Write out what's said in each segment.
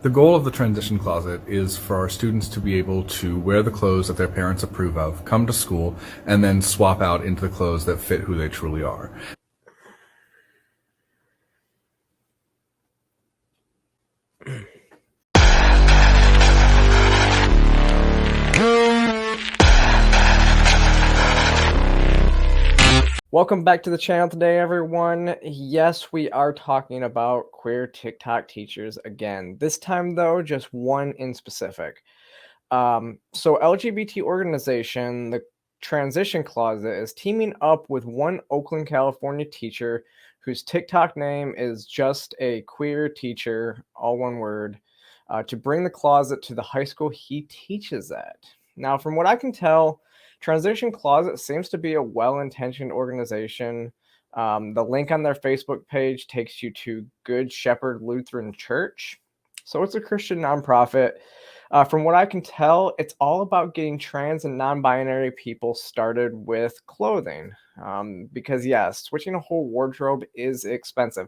The goal of the transition closet is for our students to be able to wear the clothes that their parents approve of, come to school, and then swap out into the clothes that fit who they truly are. Welcome back to the channel today, everyone. Yes, we are talking about queer TikTok teachers again. This time, though, just one in specific. So LGBT organization, the Transition Closet, is teaming up with one Oakland, California teacher whose TikTok name is just a queer teacher, all one word, to bring the closet to the high school he teaches at. Now, from what I can tell, Transition Closet seems to be a well-intentioned organization. The link on their Facebook page takes you to Good Shepherd Lutheran Church. So it's a Christian nonprofit. From what I can tell, it's all about getting trans and non-binary people started with clothing. Because yes, switching a whole wardrobe is expensive.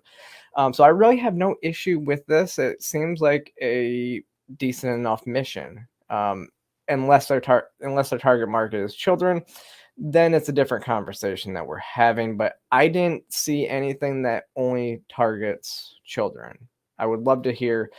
So I really have no issue with this. It seems like a decent enough mission. Unless their target market is children, then it's a different conversation that we're having. But I didn't see anything that only targets children. I would love to hear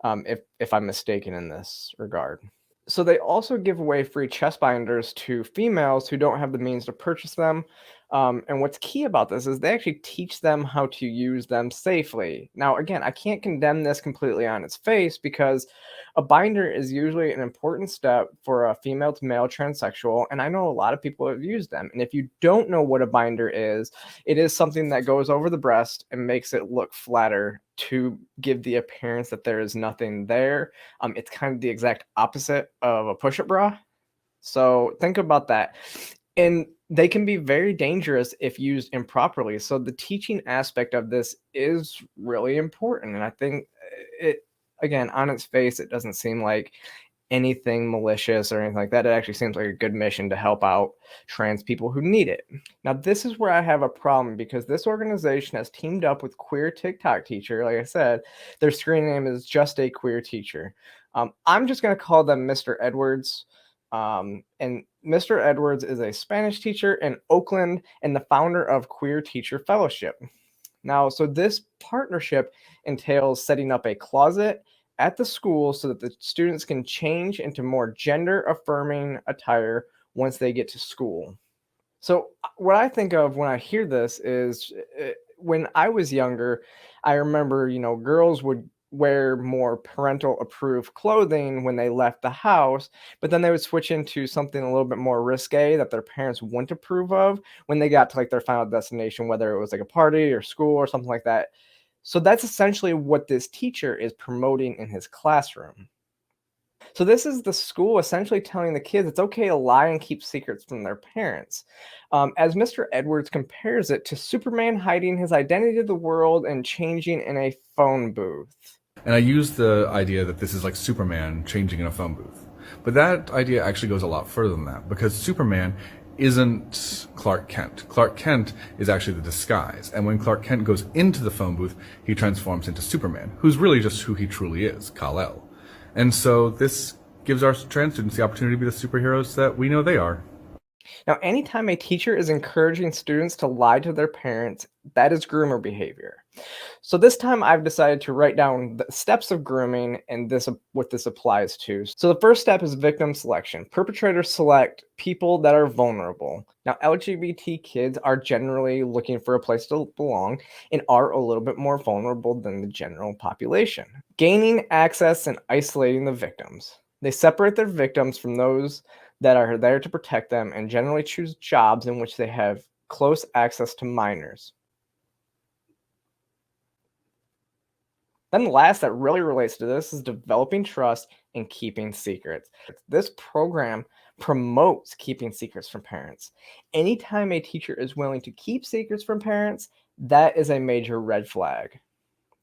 if I'm mistaken in this regard. So they also give away free chest binders to females who don't have the means to purchase them. And what's key about this is they actually teach them how to use them safely. Now, again, I can't condemn this completely on its face because a binder is usually an important step for a female to male transsexual. And I know a lot of people have used them. And if you don't know what a binder is, it is something that goes over the breast and makes it look flatter to give the appearance that there is nothing there. It's kind of the exact opposite of a push-up bra. So think about that. And they can be very dangerous if used improperly. So the teaching aspect of this is really important. And I think it, again, on its face, it doesn't seem like anything malicious or anything like that. It actually seems like a good mission to help out trans people who need it. Now, this is where I have a problem because this organization has teamed up with Queer TikTok Teacher. Like I said, their screen name is Just a Queer Teacher. I'm just going to call them Mr. Edwards. And Mr. Edwards is a Spanish teacher in Oakland and the founder of Queer Teacher Fellowship. Now, so this partnership entails setting up a closet at the school so that the students can change into more gender affirming attire once they get to school. So, what I think of when I hear this is when I was younger, I remember, girls would wear more parental approved clothing when they left the house, but then they would switch into something a little bit more risque that their parents wouldn't approve of when they got to like their final destination, whether it was like a party or school or something like that. So that's essentially what this teacher is promoting in his classroom. So this is the school essentially telling the kids it's okay to lie and keep secrets from their parents. As Mr. Edwards compares it to Superman hiding his identity to the world and changing in a phone booth. And I use the idea that this is like Superman changing in a phone booth. But that idea actually goes a lot further than that, because Superman isn't Clark Kent. Clark Kent is actually the disguise. And when Clark Kent goes into the phone booth, he transforms into Superman, who's really just who he truly is, Kal-El. And so this gives our trans students the opportunity to be the superheroes that we know they are. Now, anytime a teacher is encouraging students to lie to their parents, that is groomer behavior. So this time I've decided to write down the steps of grooming and what this applies to. So the first step is victim selection. Perpetrators select people that are vulnerable. Now, LGBT kids are generally looking for a place to belong and are a little bit more vulnerable than the general population. Gaining access and isolating the victims. They separate their victims from those that are there to protect them and generally choose jobs in which they have close access to minors. Then the last that really relates to this is developing trust and keeping secrets. This program promotes keeping secrets from parents. Anytime a teacher is willing to keep secrets from parents, that is a major red flag.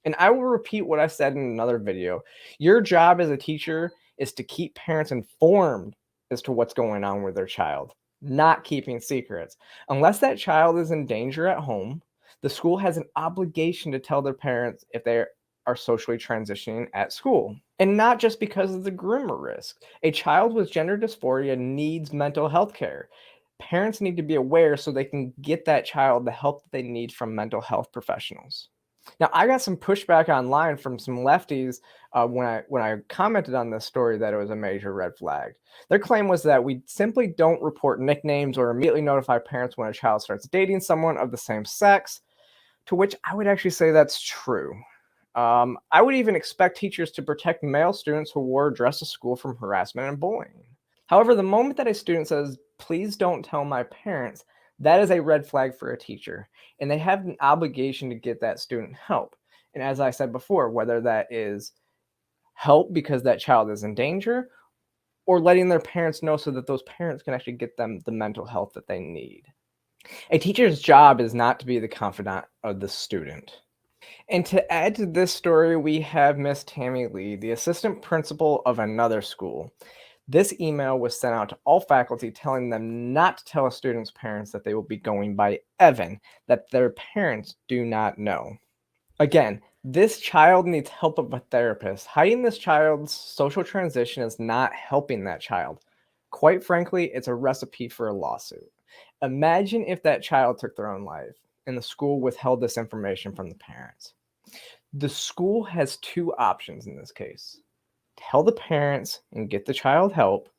And I will repeat what I said in another video. Your job as a teacher is to keep parents informed as to what's going on with their child, not keeping secrets. Unless that child is in danger at home, the school has an obligation to tell their parents if they are socially transitioning at school. And not just because of the groomer risk. A child with gender dysphoria needs mental health care. Parents need to be aware so they can get that child the help that they need from mental health professionals. Now, I got some pushback online from some lefties when I commented on this story that it was a major red flag. Their claim was that we simply don't report nicknames or immediately notify parents when a child starts dating someone of the same sex, to which I would actually say that's true. I would even expect teachers to protect male students who wore a dress to school from harassment and bullying. However, the moment that a student says, please don't tell my parents, that is a red flag for a teacher, and they have an obligation to get that student help. And as I said before, whether that is help because that child is in danger or letting their parents know so that those parents can actually get them the mental health that they need. A teacher's job is not to be the confidant of the student. And to add to this story, we have Miss Tammy Lee, the assistant principal of another school. This email was sent out to all faculty telling them not to tell a student's parents that they will be going by Evan, that their parents do not know. Again, this child needs help of a therapist. Hiding this child's social transition is not helping that child. Quite frankly, it's a recipe for a lawsuit. Imagine if that child took their own life and the school withheld this information from the parents. The school has two options in this case: tell the parents and get the child help,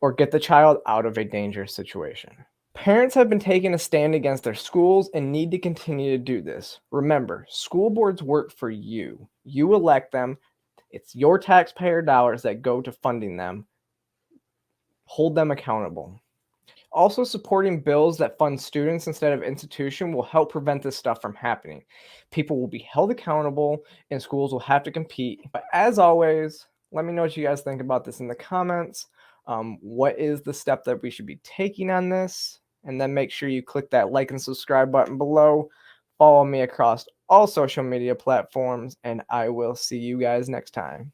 or get the child out of a dangerous situation. Parents have been taking a stand against their schools and need to continue to do this. Remember, school boards work for you. You elect them. It's your taxpayer dollars that go to funding them. Hold them accountable. Also, supporting bills that fund students instead of institution will help prevent this stuff from happening. People will be held accountable and schools will have to compete. But as always, let me know what you guys think about this in the comments. What is the step that we should be taking on this? And then make sure you click that like and subscribe button below. Follow me across all social media platforms, and I will see you guys next time.